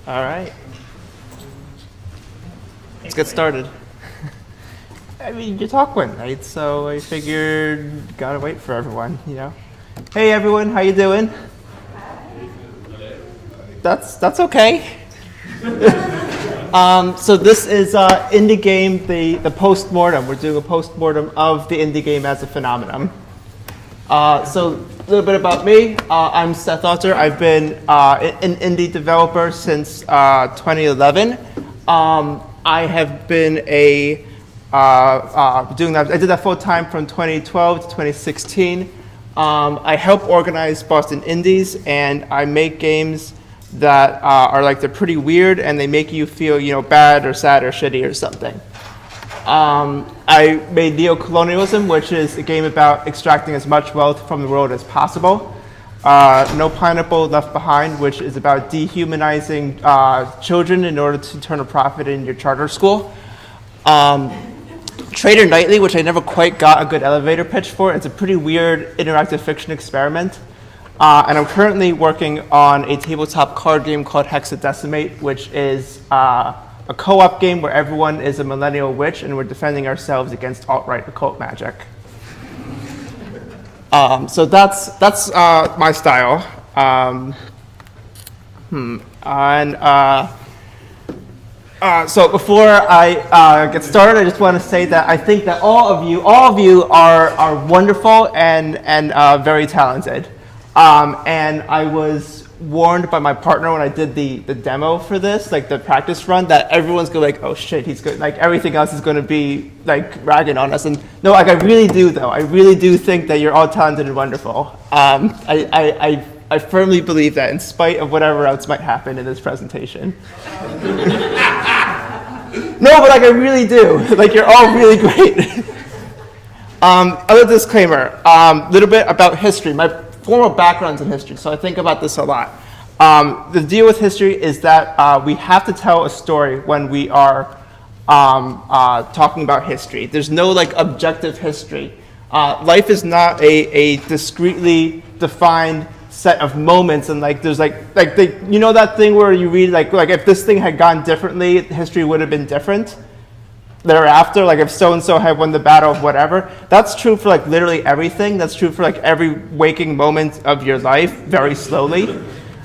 All right. Let's get started. I mean, you talk one night, so I figured gotta wait for everyone, you know. Hey everyone, how you doing? That's okay. So this is indie game, the post-mortem. We're doing a post-mortem of the indie game as a phenomenon. So a little bit about me. I'm Seth Alter. I've been an indie developer since 2011. I have been doing that. I did that full time from 2012 to 2016. I help organize Boston Indies, and I make games that are like they're pretty weird, and they make you feel bad or sad or shitty or something. I made Neocolonialism, which is a game about extracting as much wealth from the world as possible. No Pineapple Left Behind, which is about dehumanizing children in order to turn a profit in your charter school. Trader Nightly, which I never quite got a good elevator pitch for. It's a pretty weird interactive fiction experiment. And I'm currently working on a tabletop card game called Hexadecimate, which is a co-op game where everyone is a millennial witch and we're defending ourselves against alt-right occult magic. So that's my style. So before I get started, I just want to say that I think that all of you are wonderful and very talented. And I was warned by my partner when I did the demo for this, like the practice run, that everyone's going to like, oh shit, he's good. Like everything else is going to be like ragging on us. And no, like I really do though. I really do think that you're all talented and wonderful. I firmly believe that in spite of whatever else might happen in this presentation. No, but like I really do. Like you're all really great. Other disclaimer, little bit about history. My formal background's in history, so I think about this a lot. The deal with history is that we have to tell a story when we are talking about history. There's no like objective history. Life is not a discretely defined set of moments, and like there's like that thing where you read like if this thing had gone differently, history would have been different thereafter, like if so-and-so had won the battle of whatever. That's true for like literally everything. That's true for like every waking moment of your life, very slowly.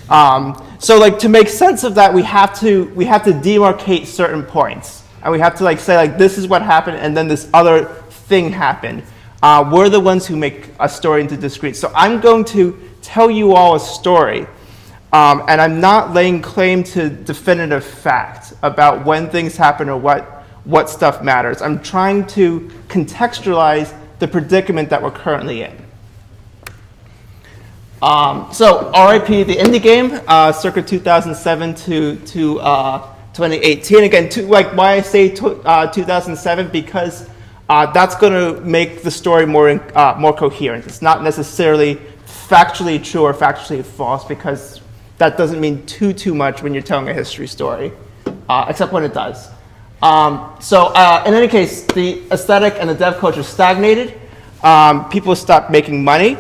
So like to make sense of that, we have to demarcate certain points, and we have to like say like this is what happened, and then this other thing happened. We're the ones who make a story into discrete. So I'm going to tell you all a story, and I'm not laying claim to definitive fact about when things happen or what stuff matters. I'm trying to contextualize the predicament that we're currently in. So RIP the indie game, circa 2007 to 2018. Again, like why I say 2007, because that's going to make the story more coherent. It's not necessarily factually true or factually false, because that doesn't mean too much when you're telling a history story, except when it does. So in any case, the aesthetic and the dev culture stagnated. People stopped making money.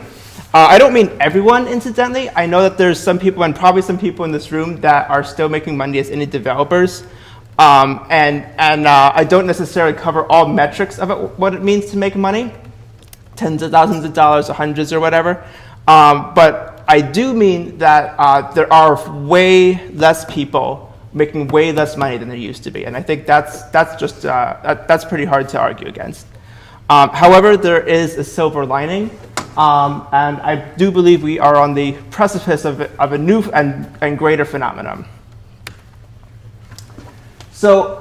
I don't mean everyone, incidentally. I know that there's some people, and probably some people in this room, that are still making money as indie developers. And I don't necessarily cover all metrics of it, what it means to make money, tens of thousands of dollars or hundreds or whatever. But I do mean that there are way less people making way less money than there used to be, and I think that's pretty hard to argue against. However, there is a silver lining, and I do believe we are on the precipice of a new and greater phenomenon. So,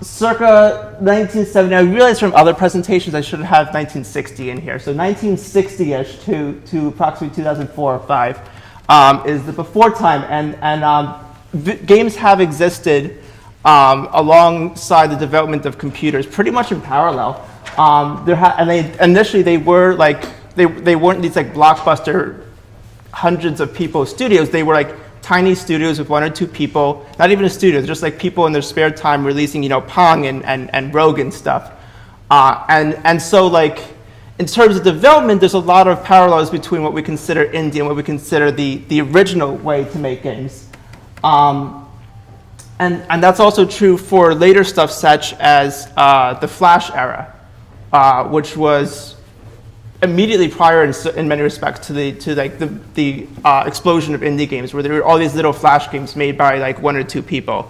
circa 1970, I realized from other presentations I should have 1960 in here. So 1960-ish to approximately 2004 or 5 is the before time, and games have existed alongside the development of computers pretty much in parallel. Initially they were like they weren't these like blockbuster hundreds of people studios. They were like tiny studios with 1 or 2 people, not even a studio, just like people in their spare time releasing Pong and Rogue and stuff. And so like in terms of development, there's a lot of parallels between what we consider indie and what we consider the original way to make games. And that's also true for later stuff such as the Flash era, which was immediately prior in many respects to the explosion of indie games, where there were all these little Flash games made by like 1 or 2 people.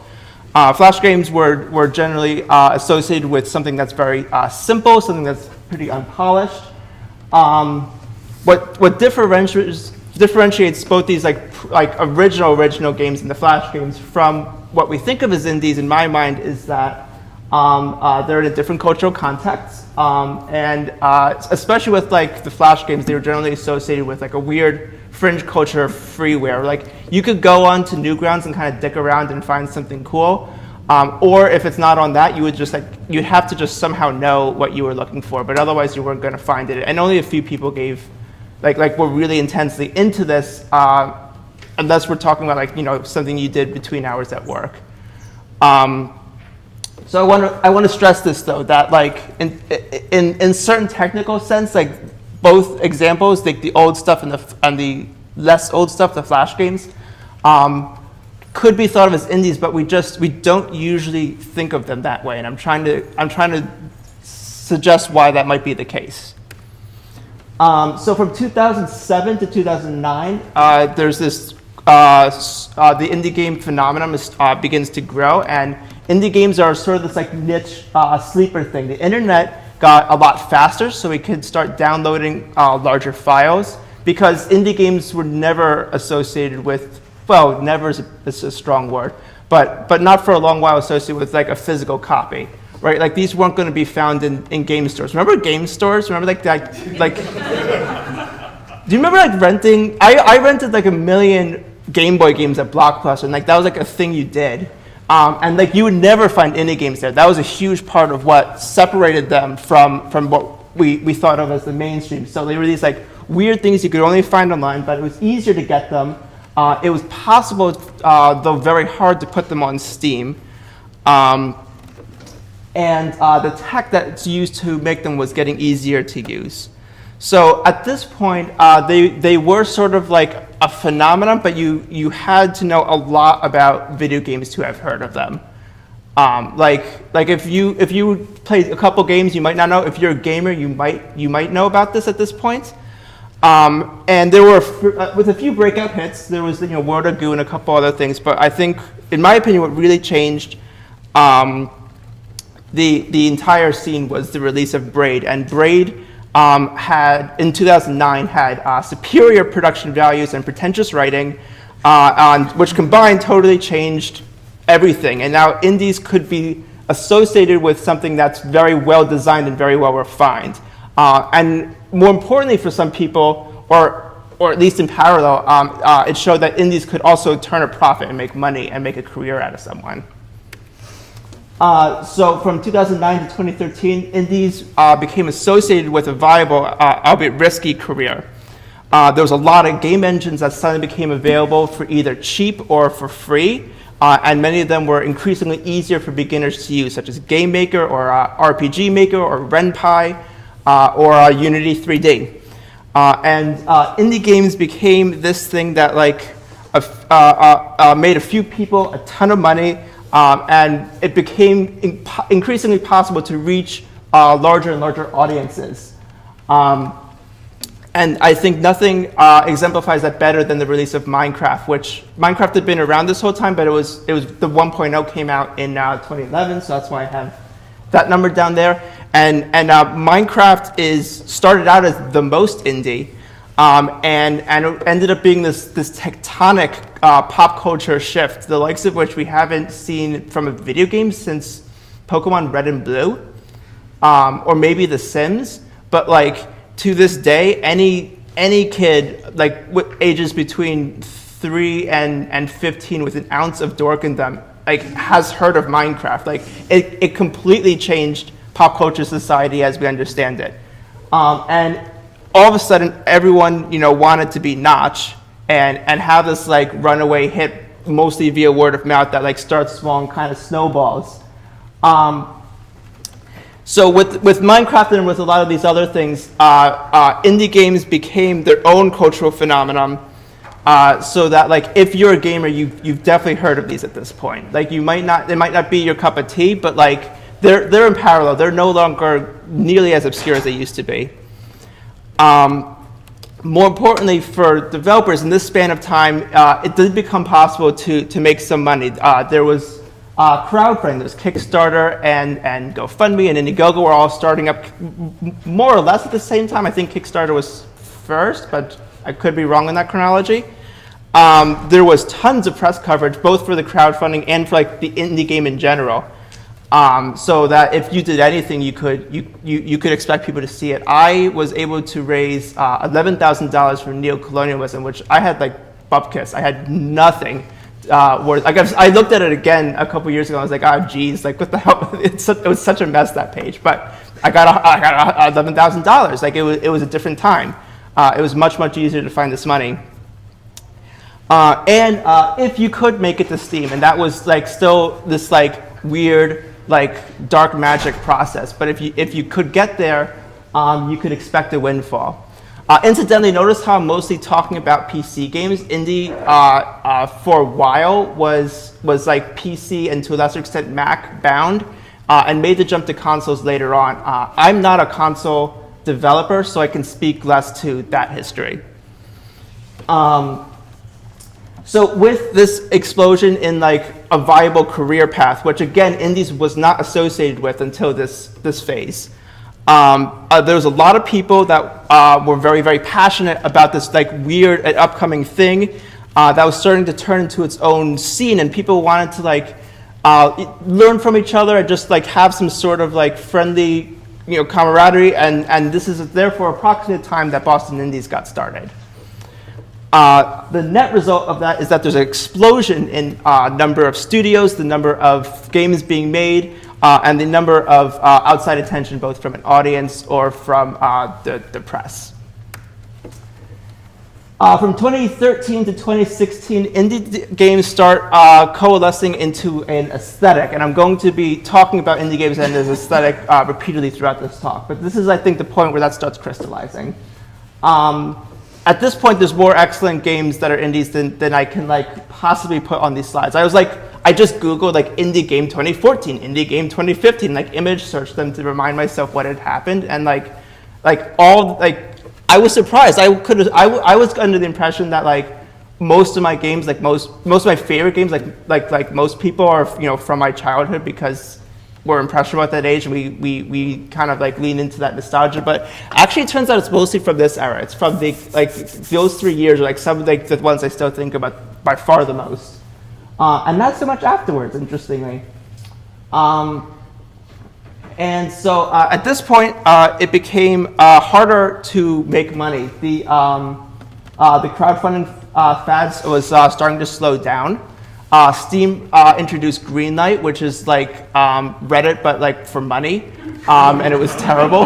Flash games were generally associated with something that's very simple, something that's pretty unpolished. What differentiates both these like original games and the Flash games from what we think of as indies, in my mind, is that they're in a different cultural context, and especially with like the Flash games, they were generally associated with like a weird fringe culture of freeware. Like you could go on to Newgrounds and kind of dick around and find something cool, or if it's not on that, you'd have to just somehow know what you were looking for, but otherwise you weren't going to find it. And only a few people were really intensely into this, unless we're talking about something you did between hours at work. So I want to stress this though, that like in certain technical sense, like both examples, like the old stuff and the less old stuff, the Flash games, could be thought of as indies, but we don't usually think of them that way, and I'm trying to suggest why that might be the case. So from 2007 to 2009, there's this the indie game phenomenon begins to grow, and indie games are sort of this like niche sleeper thing. The internet got a lot faster, so we could start downloading larger files, because indie games were never associated with, well, never is a strong word, but not for a long while associated with like a physical copy, right? Like these weren't going to be found in game stores. Remember game stores? Remember like do you remember like renting? I rented like 1 million Game Boy games at Blockbuster, and like that was like a thing you did. And like you would never find indie games there. That was a huge part of what separated them from what we thought of as the mainstream. So they were these like weird things you could only find online, but it was easier to get them. It was possible, though very hard, to put them on Steam. And the tech that's used to make them was getting easier to use. So at this point, they were sort of like a phenomenon, but you had to know a lot about video games to have heard of them. Like if you played a couple games, you might not know. If you're a gamer, you might know about this at this point. And there were with a few breakout hits. There was World of Goo and a couple other things. But I think, in my opinion, what really changed the entire scene was the release of Braid. And Braid had, in 2009, had superior production values and pretentious writing, which combined totally changed everything. And now indies could be associated with something that's very well designed and very well refined. And more importantly for some people, or at least in parallel, it showed that indies could also turn a profit and make money and make a career out of someone. So from 2009 to 2013, indies became associated with a viable, albeit risky, career. There was a lot of game engines that suddenly became available for either cheap or for free, and many of them were increasingly easier for beginners to use, such as Game Maker or RPG Maker or RenPy or Unity 3D. And indie games became this thing that made a few people a ton of money, and it became increasingly possible to reach larger and larger audiences. And I think nothing exemplifies that better than the release of Minecraft, which Minecraft had been around this whole time, but it was the 1.0 came out in 2011, so that's why I have that number down there. And Minecraft started out as the most indie, and it ended up being this tectonic pop culture shift, the likes of which we haven't seen from a video game since Pokemon Red and Blue, or maybe The Sims. But to this day, any kid with ages between 3 and 15 with an ounce of dork in them has heard of Minecraft. It completely changed pop culture society as we understand it. And all of a sudden, everyone wanted to be Notch and have this runaway hit, mostly via word of mouth, that starts small and kind of snowballs. So with Minecraft and with a lot of these other things, indie games became their own cultural phenomenon. so that like if you're a gamer, you've definitely heard of these at this point. Like it might not be your cup of tea, but like they're in parallel. They're no longer nearly as obscure as they used to be. More importantly, for developers in this span of time, it did become possible to make some money. There was crowdfunding, there was Kickstarter and GoFundMe and Indiegogo were all starting up more or less at the same time. I think Kickstarter was first, but I could be wrong in that chronology. There was tons of press coverage, both for the crowdfunding and for like the indie game in general. So that if you did anything, you could expect people to see it. I was able to raise $11,000 for neocolonialism, which I had like bupkis. I had nothing. I looked at it again a couple years ago. And I was like, oh geez, like what the hell? It was such a mess, that page. But I got $11,000. Like it was a different time. It was much easier to find this money. And if you could make it to Steam, and that was like still this like weird like dark magic process, but if you could get there, you could expect a windfall. Incidentally, notice how I'm mostly talking about PC games. Indie for a while was like PC and to a lesser extent Mac bound, and made the jump to consoles later on. I'm not a console developer, so I can speak less to that history. So with this explosion in like a viable career path, which again, indies was not associated with until this phase, there was a lot of people that were very passionate about this like weird and upcoming thing that was starting to turn into its own scene, and people wanted to like learn from each other and just like have some sort of like friendly, camaraderie, and this is therefore approximately the time that Boston Indies got started. The net result of that is that there's an explosion in number of studios, the number of games being made, and the number of outside attention, both from an audience or from the press. From 2013 to 2016, indie games start coalescing into an aesthetic, and I'm going to be talking about indie games and this aesthetic repeatedly throughout this talk, but this is, I think, the point where that starts crystallizing. At this point, there's more excellent games that are indies than I can like possibly put on these slides. I just Googled like indie game 2014, indie game 2015, like image searched them to remind myself what had happened, and I was surprised. I was under the impression that like most of my games, like most of my favorite games, like most people are from my childhood because we're impressionable at that age, and we kind of like lean into that nostalgia. But actually, it turns out it's mostly from this era. It's from those 3 years, are like some like the ones I still think about by far the most, and not so much afterwards, interestingly. And so at this point, it became harder to make money. The crowdfunding fads was starting to slow down. Steam introduced Greenlight, which is like Reddit, but like for money, and it was terrible.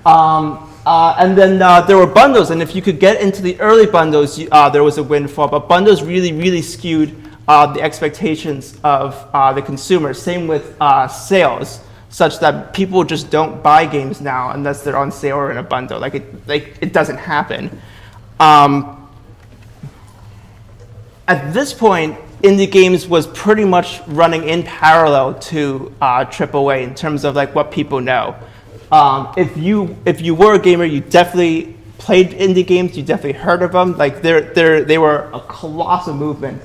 And then there were bundles, and if you could get into the early bundles, there was a windfall. But bundles really skewed the expectations of the consumer. Same with sales, such that people just don't buy games now unless they're on sale or in a bundle. It doesn't happen. At this point, indie games was pretty much running in parallel to AAA in terms of like what people know. If you were a gamer, you definitely played indie games. You definitely heard of them. Like they were a colossal movement.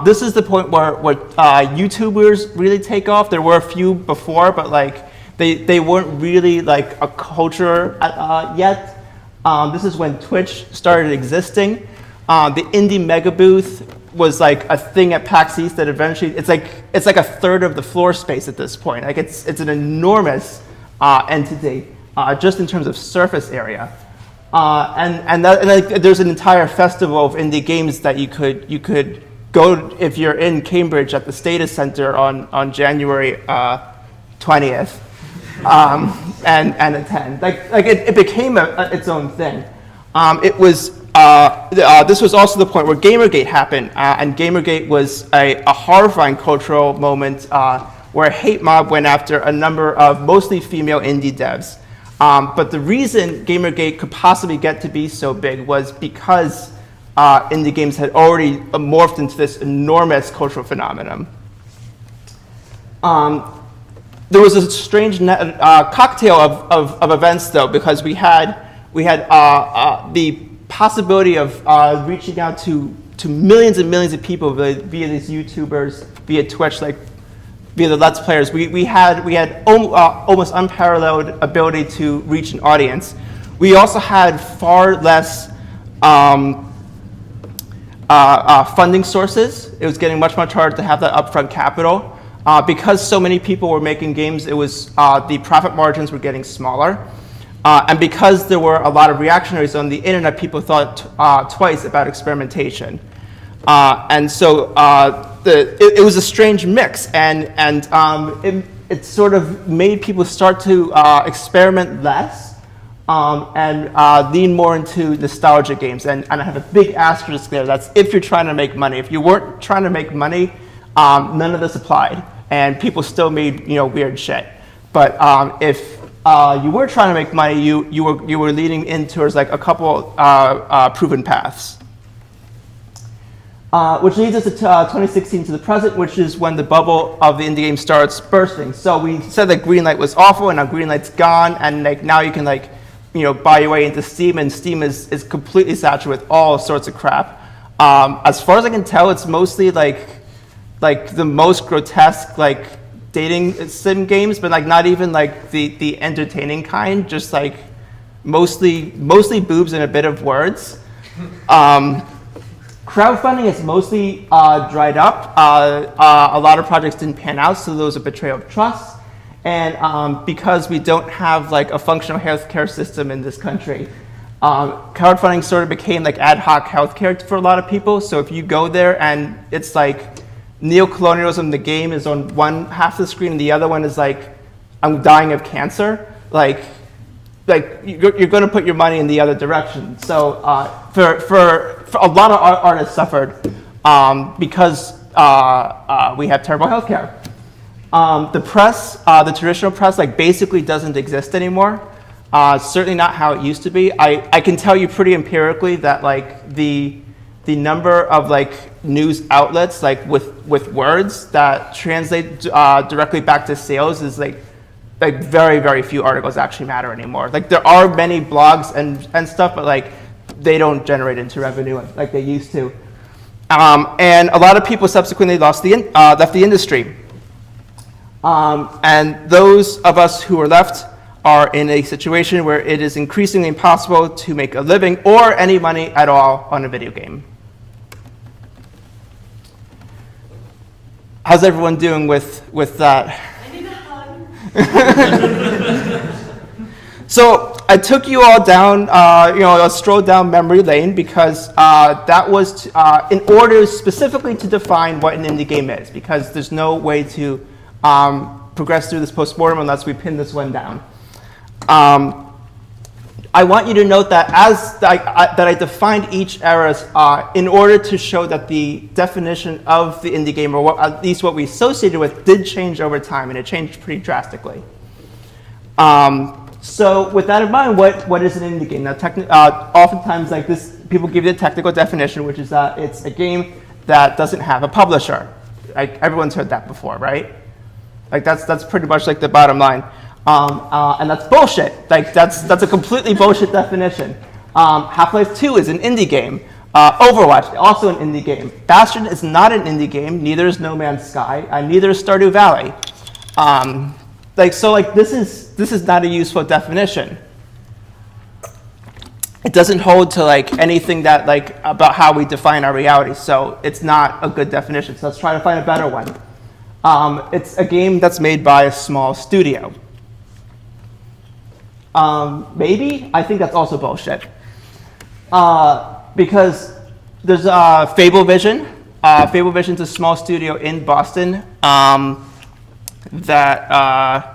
This is the point where YouTubers really take off. There were a few before, but like they weren't really like a culture yet. This is when Twitch started existing. The indie mega booth was like a thing at PAX East that eventually it's like a third of the floor space at this point. Like it's an enormous entity just in terms of surface area. And there's an entire festival of indie games that you could go if you're in Cambridge at the Status Center on January 20th and attend. It became its own thing. This was also the point where Gamergate happened, and Gamergate was a horrifying cultural moment where a hate mob went after a number of mostly female indie devs. But the reason Gamergate could possibly get to be so big was because indie games had already morphed into this enormous cultural phenomenon. There was a strange cocktail of events, though, because we had the possibility of reaching out to millions and millions of people via these YouTubers, via Twitch, like via the Let's Players. We had almost unparalleled ability to reach an audience. We also had far less funding sources. It was getting much harder to have that upfront capital. Because so many people were making games, it was the profit margins were getting smaller. And because there were a lot of reactionaries on the internet, people thought twice about experimentation. And so it was a strange mix, and it sort of made people start to experiment less and lean more into nostalgia games. And I have a big asterisk there. That's if you're trying to make money. If you weren't trying to make money, none of this applied, and people still made weird shit. But if you were trying to make money, you were leading in towards like a couple proven paths. Which leads us to 2016 to the present, which is when the bubble of the indie game starts bursting. So we said that Greenlight was awful, and now Greenlight's gone, and like now you can buy your way into Steam, and Steam is completely saturated with all sorts of crap. As far as I can tell, it's mostly like the most grotesque like dating sim games, but like not even like the entertaining kind, just like mostly boobs and a bit of words. Crowdfunding is mostly dried up. A lot of projects didn't pan out, so there was a betrayal of trust. And because we don't have like a functional healthcare system in this country, crowdfunding sort of became like ad hoc healthcare for a lot of people. So if you go there and it's like neocolonialism, the game is on one half of the screen, and the other one is like, I'm dying of cancer. Like you're going to put your money in the other direction. So for a lot of artists suffered because we have terrible healthcare. The press, the traditional press, like basically doesn't exist anymore. Certainly not how it used to be. I can tell you pretty empirically that like the number of like news outlets like with words that translate directly back to sales is like very, very few articles actually matter anymore. Like there are many blogs and stuff, but like they don't generate into revenue like they used to. And a lot of people subsequently left the industry. And those of us who are left are in a situation where it is increasingly impossible to make a living or any money at all on a video game. How's everyone doing with that? I need a hug. So I took you all down, a stroll down memory lane because that was in order specifically to define what an indie game is, because there's no way to progress through this postmortem unless we pin this one down. I want you to note that I defined each era in order to show that the definition of the indie game, or at least what we associated with, did change over time, and it changed pretty drastically. So with that in mind, what is an indie game? Now, oftentimes like this, people give you the technical definition, which is that it's a game that doesn't have a publisher. Like everyone's heard that before, right? Like that's pretty much like the bottom line. And that's bullshit. Like that's a completely bullshit definition. Half-Life 2 is an indie game. Overwatch, also an indie game. Bastion is not an indie game. Neither is No Man's Sky. Neither is Stardew Valley. This is not a useful definition. It doesn't hold to like anything that like about how we define our reality. So it's not a good definition. So let's try to find a better one. It's a game that's made by a small studio. Maybe? I think that's also bullshit. Because there's Fablevision. Fablevision's a small studio in Boston that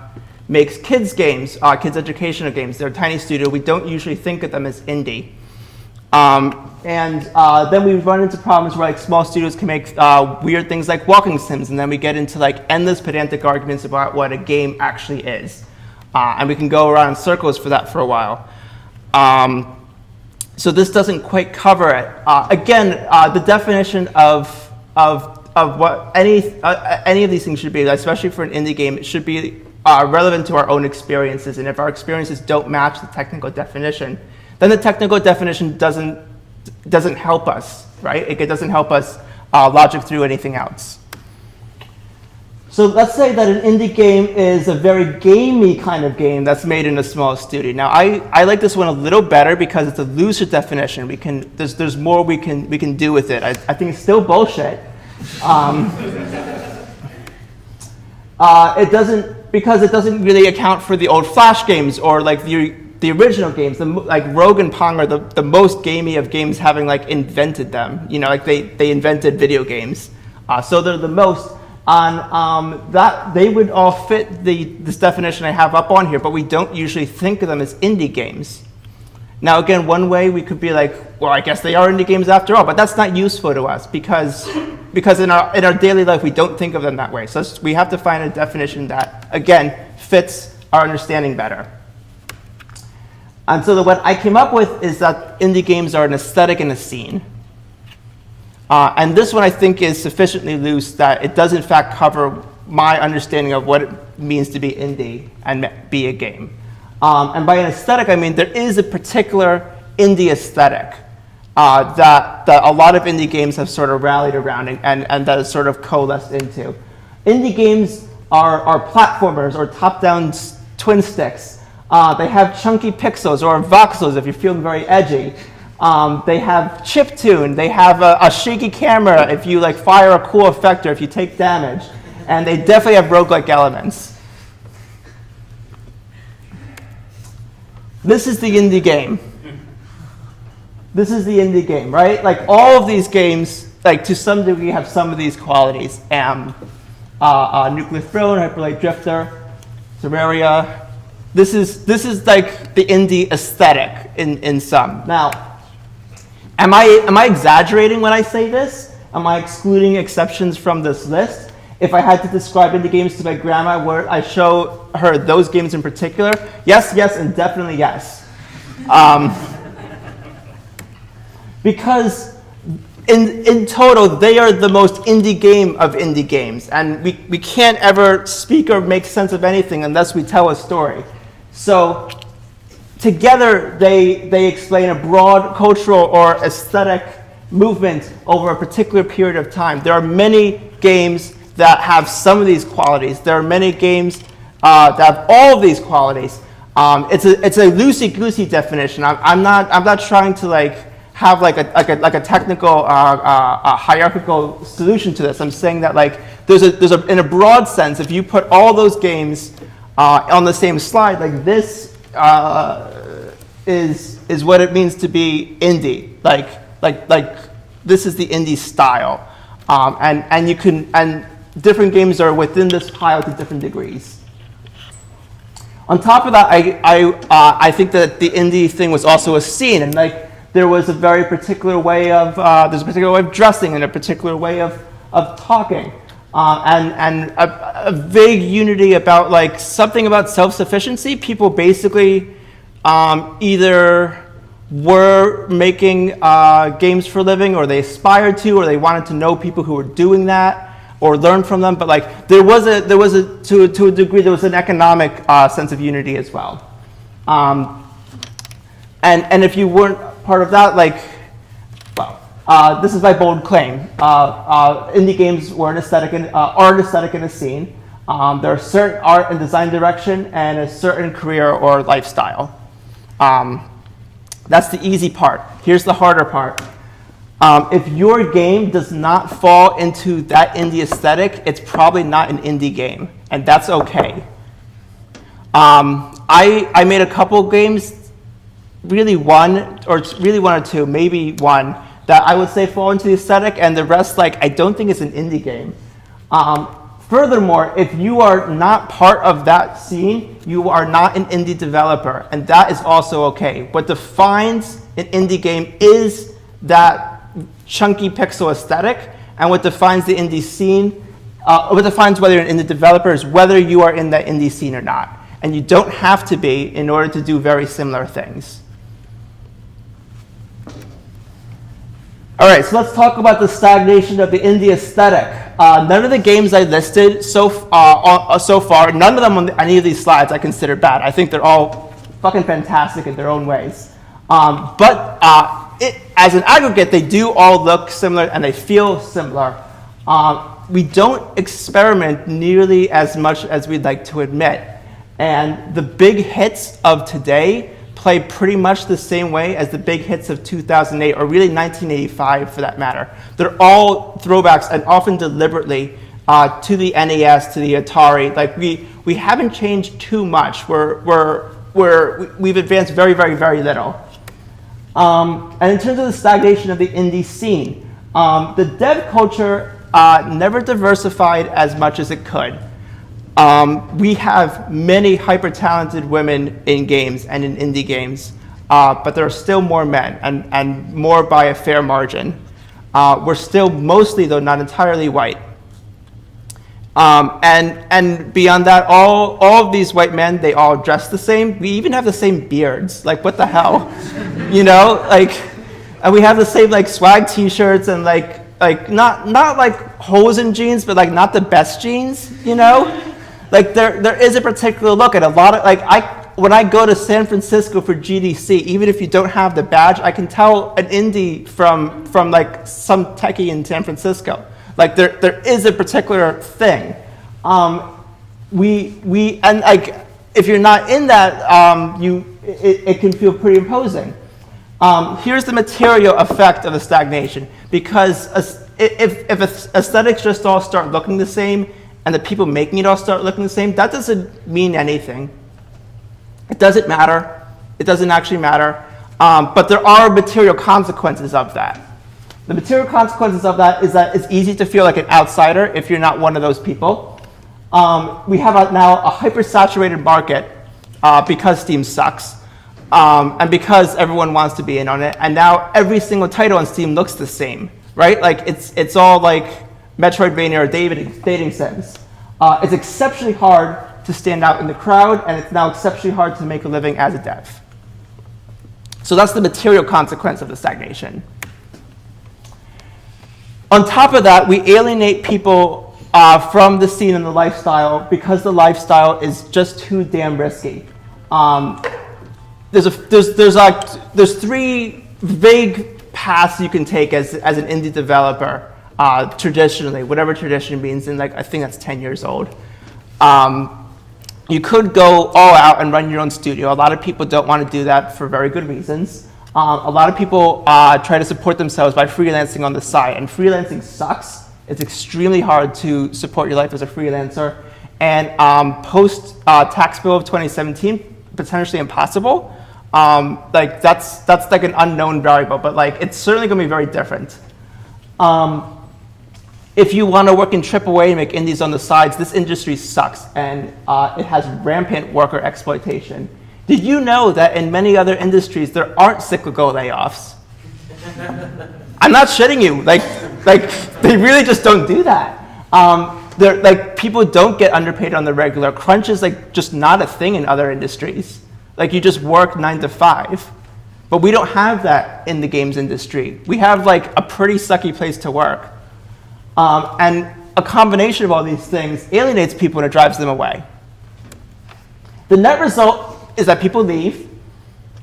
makes kids games, kids educational games. They're a tiny studio. We don't usually think of them as indie. Then we run into problems where like small studios can make weird things like walking sims, and then we get into like endless pedantic arguments about what a game actually is. And we can go around in circles for that for a while. So this doesn't quite cover it. Again, the definition of what any of these things should be, especially for an indie game, it should be relevant to our own experiences. And if our experiences don't match the technical definition, then the technical definition doesn't help us, right? It doesn't help us logic through anything else. So let's say that an indie game is a very gamey kind of game that's made in a small studio. Now, I like this one a little better because it's a looser definition. There's more we can do with it. I think it's still bullshit. Because it doesn't really account for the old Flash games or like the original games. Like Rogue and Pong are the most gamey of games, having like invented them. You know, like they invented video games. So they're the most. That they would all fit this definition I have up on here, but we don't usually think of them as indie games. Now, again, one way we could be like, well, I guess they are indie games after all, but that's not useful to us because in our daily life we don't think of them that way. So we have to find a definition that, again, fits our understanding better. And so what I came up with is that indie games are an aesthetic and a scene. And this one I think is sufficiently loose that it does in fact cover my understanding of what it means to be indie and be a game. And by an aesthetic, I mean there is a particular indie aesthetic that a lot of indie games have sort of rallied around and that is sort of coalesced into. Indie games are platformers or top-down twin sticks. They have chunky pixels or voxels if you're feeling very edgy. They have chiptune. They have a shaky camera if you like fire a cool effect or if you take damage. And they definitely have roguelike elements. This is the indie game. This is the indie game, right? Like all of these games, like to some degree, have some of these qualities. Nuclear Throne, Hyperlight Drifter, Terraria. This is like the indie aesthetic in some. Now, am I exaggerating when I say this? Am I excluding exceptions from this list? If I had to describe indie games to my grandma, would I show her those games in particular? Yes, yes, and definitely yes. Because in total, they are the most indie game of indie games. And we can't ever speak or make sense of anything unless we tell a story. So together, they explain a broad cultural or aesthetic movement over a particular period of time. There are many games that have some of these qualities. There are many games that have all of these qualities. It's a loosey-goosey definition. I'm not trying to like have like a technical hierarchical solution to this. I'm saying that like there's in a broad sense, if you put all those games on the same slide, like this is what it means to be indie. Like this is the indie style, and different games are within this pile to different degrees. On top of that, I think that the indie thing was also a scene, and like there was a very particular way of there's a particular way of dressing and a particular way of talking, and a vague unity about like something about self-sufficiency. People basically either were making games for a living, or they aspired to, or they wanted to know people who were doing that, or learn from them. But like there was a to a degree there was an economic sense of unity as well. And if you weren't part of that, like, well, this is my bold claim. Indie games were an aesthetic and are an aesthetic and a scene. There are certain art and design direction and a certain career or lifestyle. That's the easy part. Here's the harder part. If your game does not fall into that indie aesthetic, it's probably not an indie game, and that's okay. I made a couple games, really one or two, maybe one, that I would say fall into the aesthetic, and the rest, like, I don't think it's an indie game. Furthermore, if you are not part of that scene, you are not an indie developer, and that is also okay. What defines an indie game is that chunky pixel aesthetic, and what defines the indie scene, what defines whether you're an indie developer is whether you are in that indie scene or not. And you don't have to be in order to do very similar things. All right, so let's talk about the stagnation of the indie aesthetic. None of the games I listed so far, none of them on any of these slides I consider bad. I think they're all fucking fantastic in their own ways. As an aggregate, they do all look similar and they feel similar. We don't experiment nearly as much as we'd like to admit. And the big hits of today play pretty much the same way as the big hits of 2008, or really 1985 for that matter. They're all throwbacks, and often deliberately, to the NES, to the Atari. Like, we haven't changed too much. We've advanced very, very, very little. And in terms of the stagnation of the indie scene, the dev culture never diversified as much as it could. We have many hyper-talented women in games and in indie games, but there are still more men, and more by a fair margin. We're still mostly, though not entirely, white. And beyond that, all of these white men, they all dress the same. We even have the same beards. Like, what the hell? You know, like, and we have the same like swag T-shirts and like not like hosen jeans, but like not the best jeans. You know, like there is a particular look, and a lot of when I go to San Francisco for GDC, even if you don't have the badge, I can tell an indie from like some techie in San Francisco. Like there is a particular thing. And like if you're not in that, it can feel pretty imposing. Here's the material effect of the stagnation, because if aesthetics just all start looking the same and the people making it all start looking the same, that doesn't mean anything. It doesn't matter. It doesn't actually matter. But there are material consequences of that. The material consequences of that is that it's easy to feel like an outsider if you're not one of those people. We have now a hyper-saturated market because Steam sucks, and because everyone wants to be in on it. And now every single title on Steam looks the same, right? Like it's all like Metroidvania or dating sims. It's exceptionally hard to stand out in the crowd, and it's now exceptionally hard to make a living as a dev. So that's the material consequence of the stagnation. On top of that, we alienate people from the scene and the lifestyle because the lifestyle is just too damn risky. There's three vague paths you can take as an indie developer traditionally, whatever tradition means, and like I think that's 10 years old. You could go all out and run your own studio. A lot of people don't want to do that for very good reasons. A lot of people try to support themselves by freelancing on the side, and freelancing sucks. It's extremely hard to support your life as a freelancer, and post tax bill of 2017, potentially impossible. Like that's like an unknown variable, but like it's certainly going to be very different. If you want to work in AAA and make indies on the sides, this industry sucks, and it has rampant worker exploitation. Did you know that in many other industries there aren't cyclical layoffs? I'm not shitting you. Like they really just don't do that. Like people don't get underpaid on the regular. Crunch is like just not a thing in other industries. Like you just work 9 to 5, but we don't have that in the games industry. We have like a pretty sucky place to work, and a combination of all these things alienates people and it drives them away. The net result is that people leave,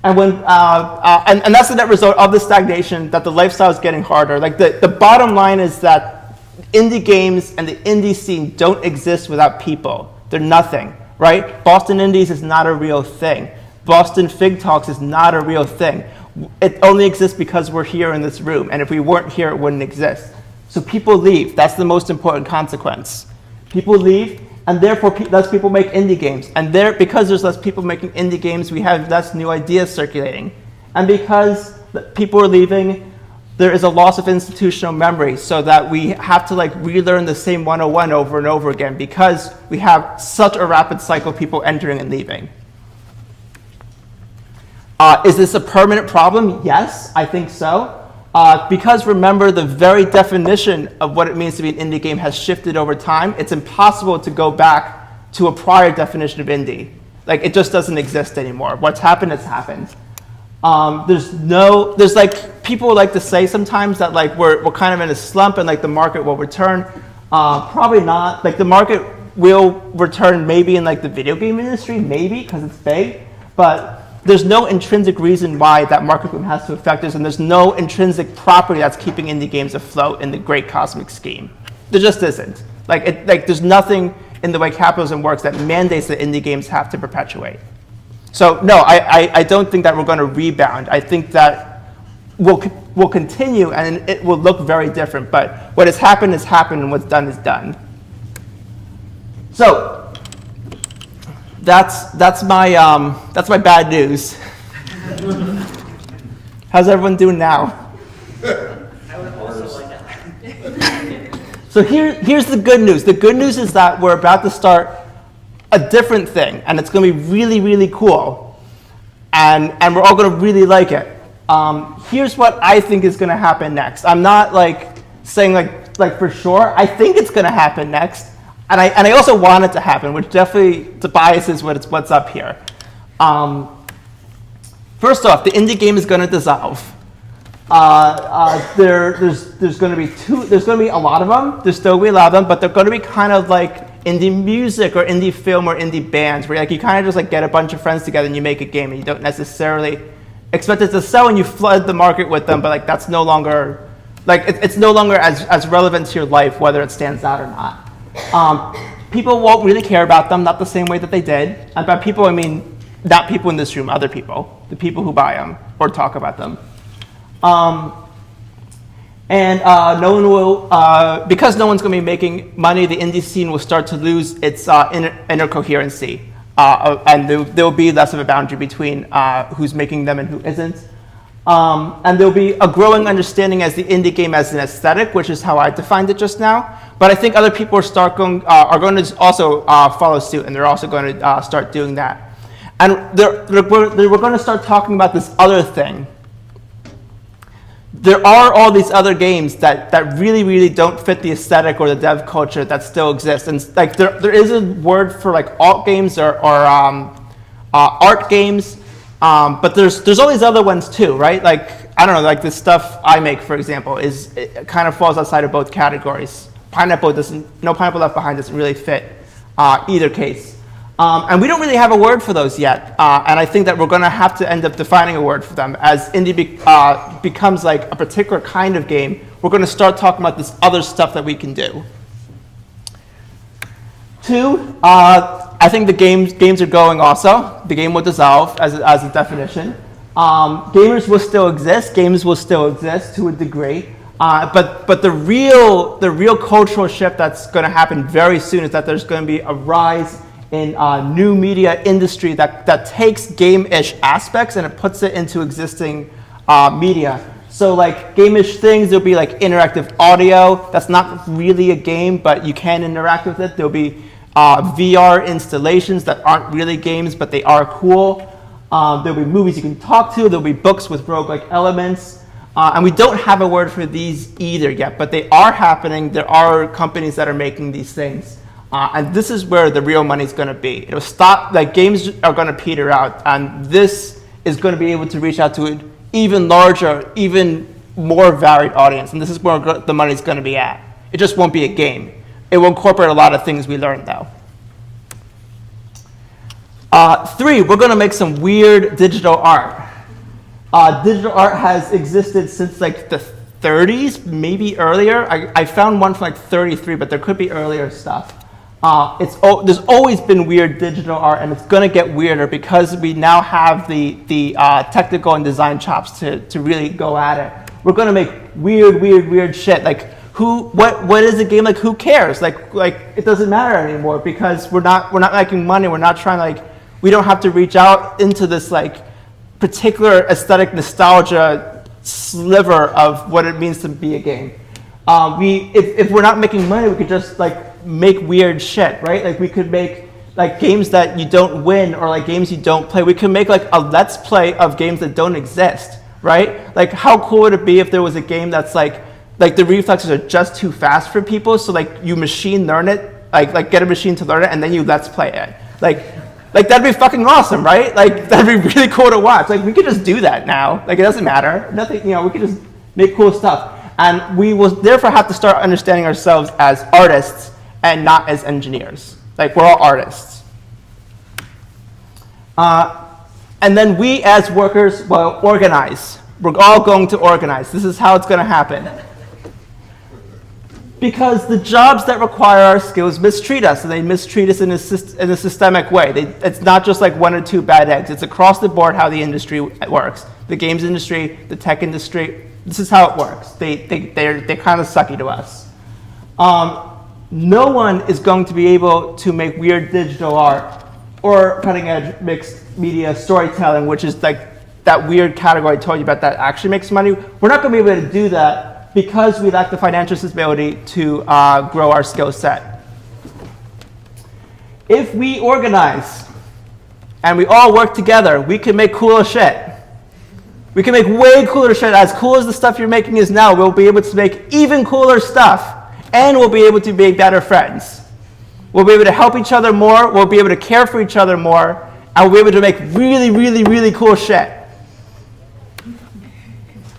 and and that's the net result of the stagnation, that the lifestyle is getting harder. Like the bottom line is that indie games and the indie scene don't exist without people. They're nothing, right? Boston Indies is not a real thing. BostonFIG Talks is not a real thing. It only exists because we're here in this room, and if we weren't here, it wouldn't exist. So people leave. That's the most important consequence. People leave, and therefore less people make indie games. And because there's less people making indie games, we have less new ideas circulating. And because people are leaving, there is a loss of institutional memory, so that we have to like relearn the same 101 over and over again because we have such a rapid cycle of people entering and leaving. Is this a permanent problem? Yes, I think so. Because remember, the very definition of what it means to be an indie game has shifted over time. It's impossible to go back to a prior definition of indie. Like it just doesn't exist anymore. What's happened has happened. There's like people like to say sometimes that like we're kind of in a slump and like the market will return. Probably not. Like the market will return maybe in like the video game industry, maybe because it's big, but there's no intrinsic reason why that market boom has to affect us, and there's no intrinsic property that's keeping indie games afloat in the great cosmic scheme. There just isn't. Like there's nothing in the way capitalism works that mandates that indie games have to perpetuate. So no, I don't think that we're going to rebound. I think that we'll continue and it will look very different. But what has happened, and what's done is done. So that's my bad news. How's everyone doing now? I would also like that. So here's the good news. The good news is that we're about to start a different thing, and it's going to be really, really cool, and we're all going to really like it. Here's what I think is going to happen next. I'm not like saying like for sure. I think it's going to happen next. And I also want it to happen, which definitely biases what's up here. First off, the indie game is going to dissolve. There's going to be there's going to be a lot of them. There's still going to be a lot of them, but they're going to be kind of like indie music or indie film or indie bands, where like you kind of just like get a bunch of friends together and you make a game, and you don't necessarily expect it to sell, and you flood the market with them. But like that's no longer like it's no longer as relevant to your life, whether it stands out or not. People won't really care about them, not the same way that they did. And by people, I mean not people in this room, other people, the people who buy them or talk about them. No one will, because no one's going to be making money, the indie scene will start to lose its inner coherency. And there will be less of a boundary between who's making them and who isn't. And there'll be a growing understanding as the indie game as an aesthetic, which is how I defined it just now. But I think other people are going to also follow suit, and they're also going to start doing that. And we're going to start talking about this other thing. There are all these other games that really, really don't fit the aesthetic or the dev culture that still exists. And like there is a word for like alt games or art games. But there's all these other ones too, right? Like, I don't know, like the stuff I make, for example, it kind of falls outside of both categories. Pineapple Left Behind doesn't really fit either case. And we don't really have a word for those yet. And I think that we're going to have to end up defining a word for them. As indie becomes like a particular kind of game, we're going to start talking about this other stuff that we can do. Two, I think the games are going also. The game will dissolve as a definition. Gamers will still exist. Games will still exist to a degree. But the real cultural shift that's going to happen very soon is that there's going to be a rise in new media industry that takes game-ish aspects and it puts it into existing media. So like game-ish things, there'll be like interactive audio. That's not really a game, but you can interact with it. There'll be VR installations that aren't really games, but they are cool. There'll be movies you can talk to. There'll be books with roguelike elements. And we don't have a word for these either yet, but they are happening. There are companies that are making these things. And this is where the real money is going to be. It'll stop, like games are going to peter out, and this is going to be able to reach out to an even larger, even more varied audience. And this is where the money is going to be at. It just won't be a game. It will incorporate a lot of things we learned, though. Three, we're going to make some weird digital art. Digital art has existed since like the 30s, maybe earlier. I found one from like 33, but there could be earlier stuff. There's always been weird digital art, and it's going to get weirder because we now have the technical and design chops to really go at it. We're going to make weird shit. Like what is a game? Like who cares? Like it doesn't matter anymore because we're not making money. We're not trying we don't have to reach out into this like particular aesthetic nostalgia sliver of what it means to be a game. If we're not making money, we could just like make weird shit, right? Like we could make like games that you don't win or like games you don't play. We could make like a let's play of games that don't exist, right? Like how cool would it be if there was a game that's like the reflexes are just too fast for people, so like you machine learn it, like get a machine to learn it, and then you let's play it. Like Like, that'd be fucking awesome, right? Like, that'd be really cool to watch. Like, we could just do that now. Like, it doesn't matter. Nothing, we could just make cool stuff. And we will therefore have to start understanding ourselves as artists and not as engineers. Like, we're all artists. And then we as workers will organize. We're all going to organize. This is how it's going to happen. Because the jobs that require our skills mistreat us, and they mistreat us in a systemic way. It's not just like one or two bad eggs. It's across the board how the industry works. The games industry, the tech industry, this is how it works. They're kind of sucky to us. No one is going to be able to make weird digital art or cutting-edge mixed media storytelling, which is like that weird category I told you about that actually makes money. We're not going to be able to do that because we lack the financial stability to grow our skill set. If we organize and we all work together, we can make cooler shit. We can make way cooler shit. As cool as the stuff you're making is now, we'll be able to make even cooler stuff, and we'll be able to be better friends. We'll be able to help each other more, we'll be able to care for each other more, and we'll be able to make really, really, really cool shit.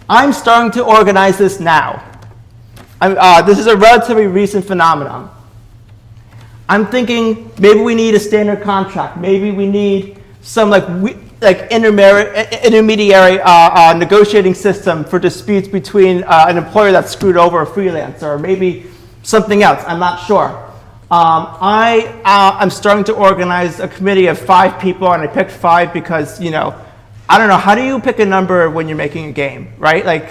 I'm starting to organize this now. This is a relatively recent phenomenon. I'm thinking maybe we need a standard contract. Maybe we need some intermediary negotiating system for disputes between an employer that's screwed over a freelancer, or maybe something else. I'm not sure. I'm starting to organize a committee of 5 people, and I picked 5 because, I don't know, how do you pick a number when you're making a game, right? Like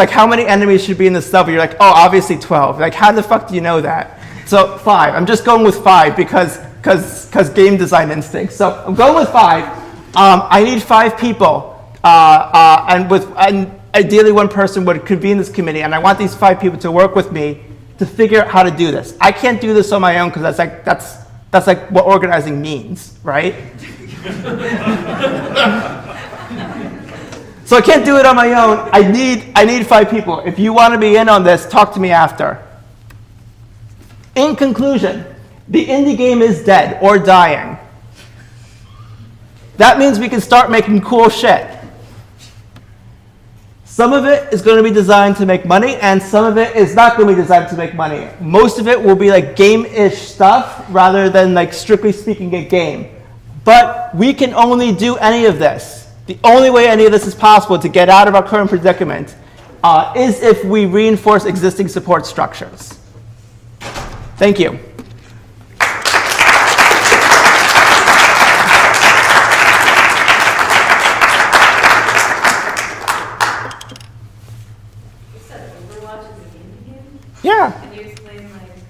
how many enemies should be in this level? You're like, oh, obviously 12. Like, how the fuck do you know that? So 5. I'm just going with 5 because game design instincts. So I'm going with 5. I need 5 people, and ideally one person would convene this committee, and I want these 5 people to work with me to figure out how to do this. I can't do this on my own because that's like what organizing means, right? So I can't do it on my own. I need 5 people. If you want to be in on this, talk to me after. In conclusion, the indie game is dead or dying. That means we can start making cool shit. Some of it is going to be designed to make money, and some of it is not going to be designed to make money. Most of it will be like game-ish stuff rather than like strictly speaking a game. But we can only do any of this. The only way any of this is possible to get out of our current predicament is if we reinforce existing support structures. Thank you. Yeah. Can you explain how it's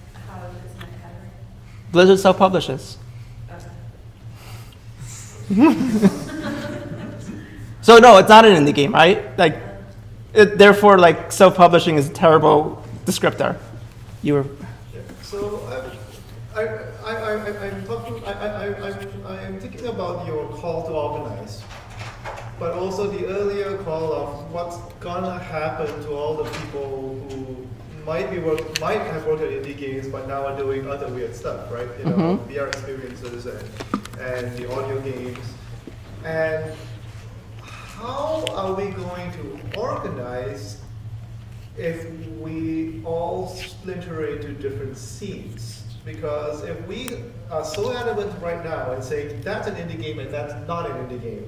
not covering? Blizzard self-publishes. So no, it's not an indie game, right? Therefore, self-publishing is a terrible descriptor. You were. So I'm thinking about your call to organize, but also the earlier call of what's gonna happen to all the people who might have worked on indie games, but now are doing other weird stuff, right? VR experiences and the audio games. And how are we going to organize if we all splinter into different scenes? Because if we are so adamant right now and saying that's an indie game and that's not an indie game,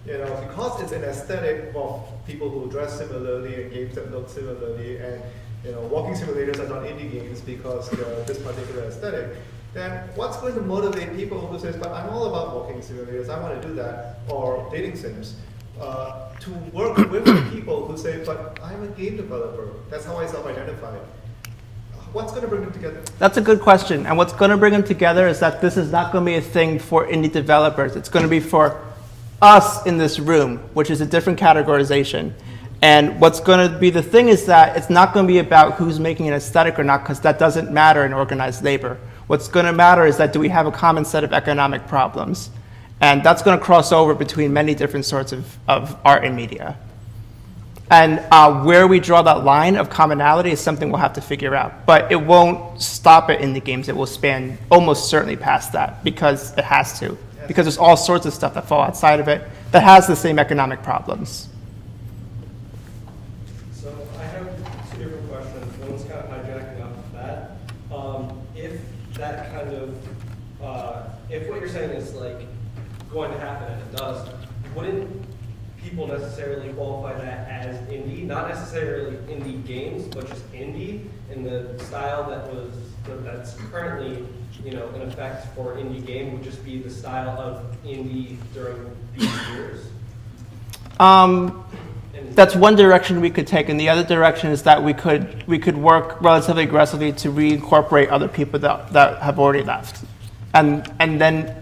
because it's an aesthetic of people who dress similarly and games that look similarly, and walking simulators are not indie games because they're this particular aesthetic, then what's going to motivate people who say, but I'm all about walking simulators, I want to do that, or dating sims, to work with the people who say, but I'm a game developer, that's how I self-identify. What's going to bring them together? That's a good question. And what's going to bring them together is that this is not going to be a thing for indie developers. It's going to be for us in this room, which is a different categorization. And what's going to be the thing is that it's not going to be about who's making an aesthetic or not, because that doesn't matter in organized labor. What's going to matter is that do we have a common set of economic problems? And that's going to cross over between many different sorts of art and media. And where we draw that line of commonality is something we'll have to figure out. But it won't stop at indie games. It will span almost certainly past that because it has to. Because there's all sorts of stuff that fall outside of it that has the same economic problems. So I have two different questions. One's kind of hijacking off of that. If that kind of, if what you're saying is like going to happen and it does, wouldn't people necessarily qualify that as indie? Not necessarily indie games, but just indie in the style that's currently, in effect for indie game would just be the style of indie during these years? That's one direction we could take, and the other direction is that we could work relatively aggressively to reincorporate other people that have already left, and then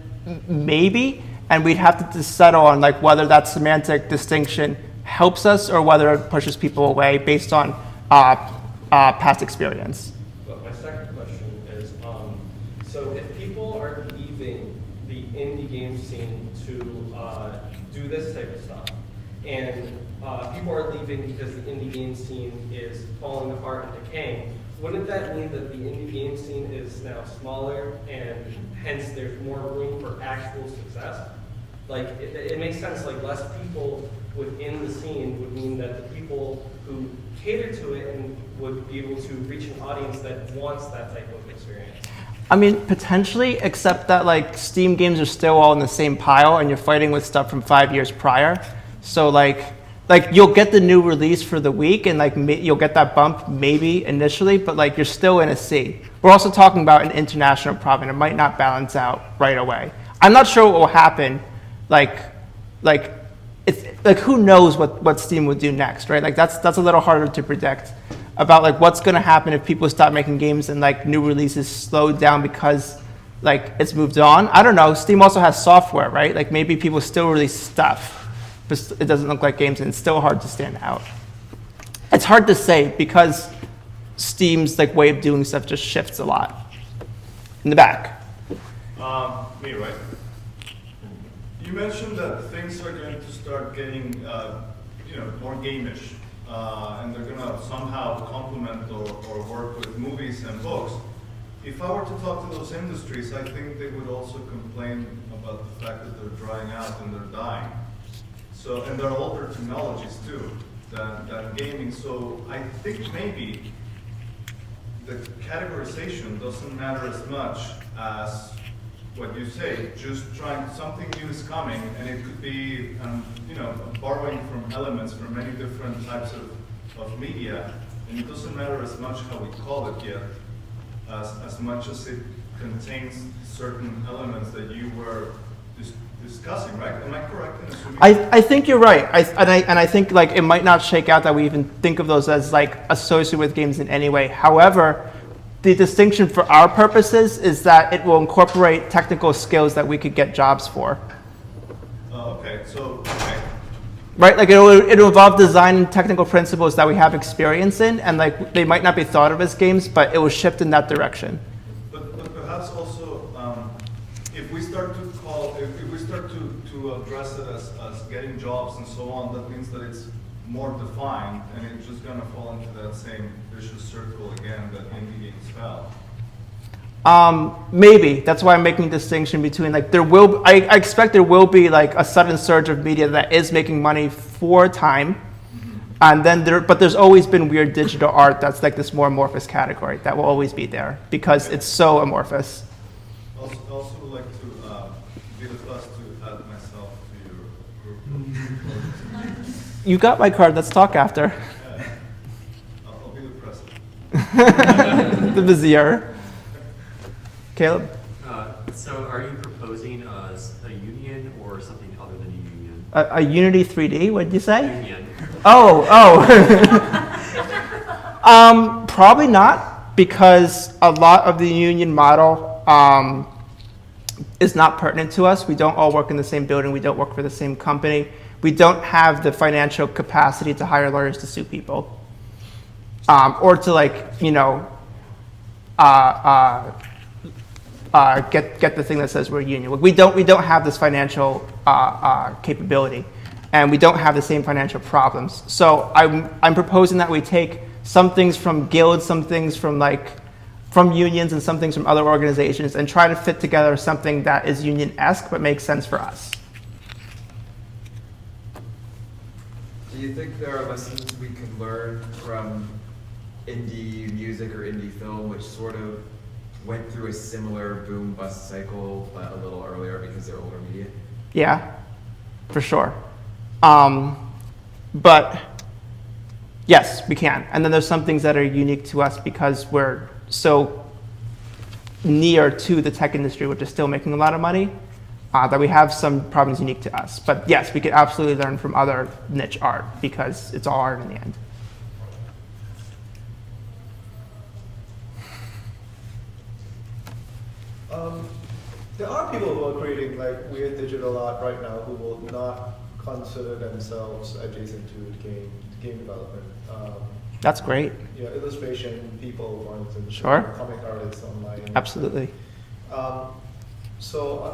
maybe, and we'd have to settle on like whether that semantic distinction helps us or whether it pushes people away based on past experience. But my second question is, so if people are leaving the indie game scene to do this type of stuff, and people are leaving because the indie game scene is falling apart and decaying, wouldn't that mean that the indie game scene is now smaller and hence there's more room for actual success? Like, it makes sense, like less people within the scene would mean that the people who cater to it and would be able to reach an audience that wants that type of experience. I mean, potentially, except that like Steam games are still all in the same pile and you're fighting with stuff from 5 years prior. So like you'll get the new release for the week and like you'll get that bump maybe initially, but like you're still in a sea. We're also talking about an international problem. It might not balance out right away. I'm not sure what will happen. Like it's like who knows what Steam would do next, right? Like that's a little harder to predict about like what's going to happen if people stop making games and like new releases slow down because like it's moved on. I don't know. Steam also has software, right? Like maybe people still release stuff, but it doesn't look like games, and it's still hard to stand out. It's hard to say because Steam's like way of doing stuff just shifts a lot. In the back. Me, right? You mentioned that things are going to start getting, more gamish, and they're going to somehow complement or work with movies and books. If I were to talk to those industries, I think they would also complain about the fact that they're drying out and they're dying. So, and there are older technologies too than gaming. So I think maybe the categorization doesn't matter as much as what you say, just trying, something new is coming, and it could be, borrowing from elements from many different types of media, and it doesn't matter as much how we call it yet, as much as it contains certain elements that you were discussing, right? Am I correct in assuming? I think you're right. I think like it might not shake out that we even think of those as like associated with games in any way. However, the distinction for our purposes is that it will incorporate technical skills that we could get jobs for. Okay. Right, like it'll involve design and technical principles that we have experience in, and like they might not be thought of as games, but it will shift in that direction. But perhaps also, if we start to address it as getting jobs and so on, that means that it's more defined, and it's just going to fall into that same vicious circle again that indie games fell. Maybe that's why I'm making a distinction between like I expect there will be like a sudden surge of media that is making money for a time, and then there's always been weird digital art that's like this more amorphous category that will always be there because it's so amorphous. Also would like to be the first to add myself to your group. You got my card. Let's talk after. I'll be the president. The vizier. Caleb? So are you proposing a union or something other than a union? A Unity 3D, what did you say? Union. Oh. Probably not, because a lot of the union model is not pertinent to us. We don't all work in the same building. We don't work for the same company. We don't have the financial capacity to hire lawyers to sue people. Or to get the thing that says we're a union. We don't have this financial capability. and we don't have the same financial problems. So I'm proposing that we take some things from guilds, some things from unions, and some things from other organizations, and try to fit together something that is union-esque but makes sense for us. Do you think there are lessons we can learn from indie music or indie film, which sort of went through a similar boom-bust cycle, but a little earlier because they're older media? Yeah, for sure. But yes, we can. And then there's some things that are unique to us because we're so near to the tech industry, which is still making a lot of money, that we have some problems unique to us. But yes, we could absolutely learn from other niche art because it's all art in the end. There are people who are creating like weird digital art right now who will not consider themselves adjacent to game development. That's great. Yeah, illustration people, for instance, Sure. comic artists online. Absolutely. So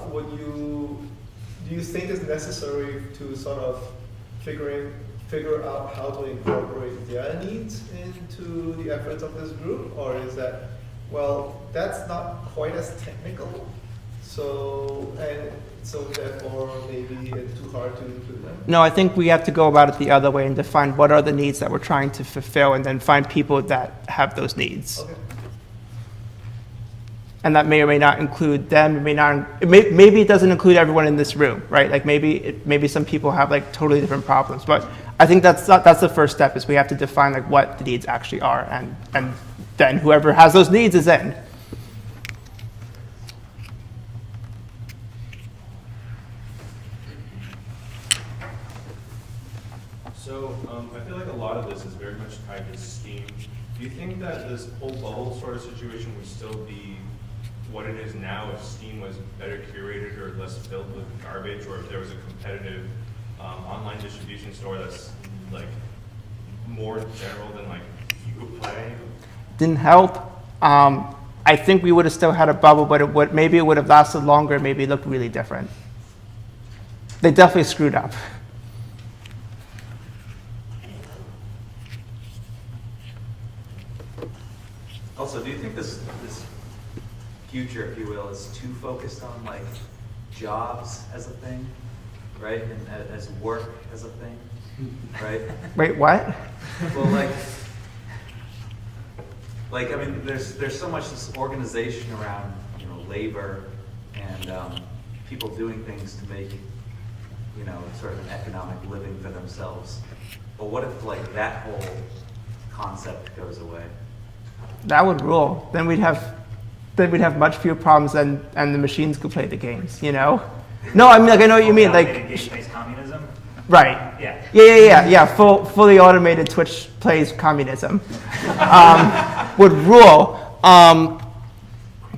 do you think it's necessary to sort of figure out how to incorporate their needs into the efforts of this group, or is that, well, that's not quite as technical, so therefore maybe it's too hard to include them? No, I think we have to go about it the other way and define what are the needs that we're trying to fulfill, and then find people that have those needs. Okay. And that may or may not include them. It may not. Maybe it doesn't include everyone in this room, right? Like maybe some people have like totally different problems. But I think that's the first step. Is we have to define like what the needs actually are, and then whoever has those needs is in. So I feel like a lot of this is very much tied to Steam. Do you think that this whole bubble sort of situation would still be what it is now if Steam was better curated or less filled with garbage, or if there was a competitive online distribution store that's like more general than like Uplay? Didn't help. I think we would have still had a bubble, but maybe it would have lasted longer. Maybe it looked really different. They definitely screwed up. Also, do you think this future, if you will, is too focused on like jobs as a thing, right, and as work as a thing, right? Wait, what? Well, like I mean, there's so much this organization around labor and people doing things to make sort of an economic living for themselves. But what if like that whole concept goes away? That would rule. Then we'd have much fewer problems, and the machines could play the games. No, I mean, like, I know what you mean. Like, game-based communism. Right. Yeah. Yeah. Fully automated Twitch plays communism would rule.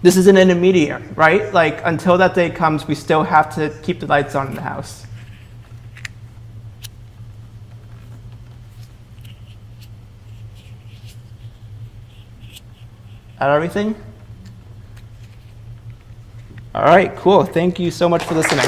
This is an intermediary, right? Like, until that day comes, we still have to keep the lights on in the house. That everything? All right, cool. Thank you so much for listening.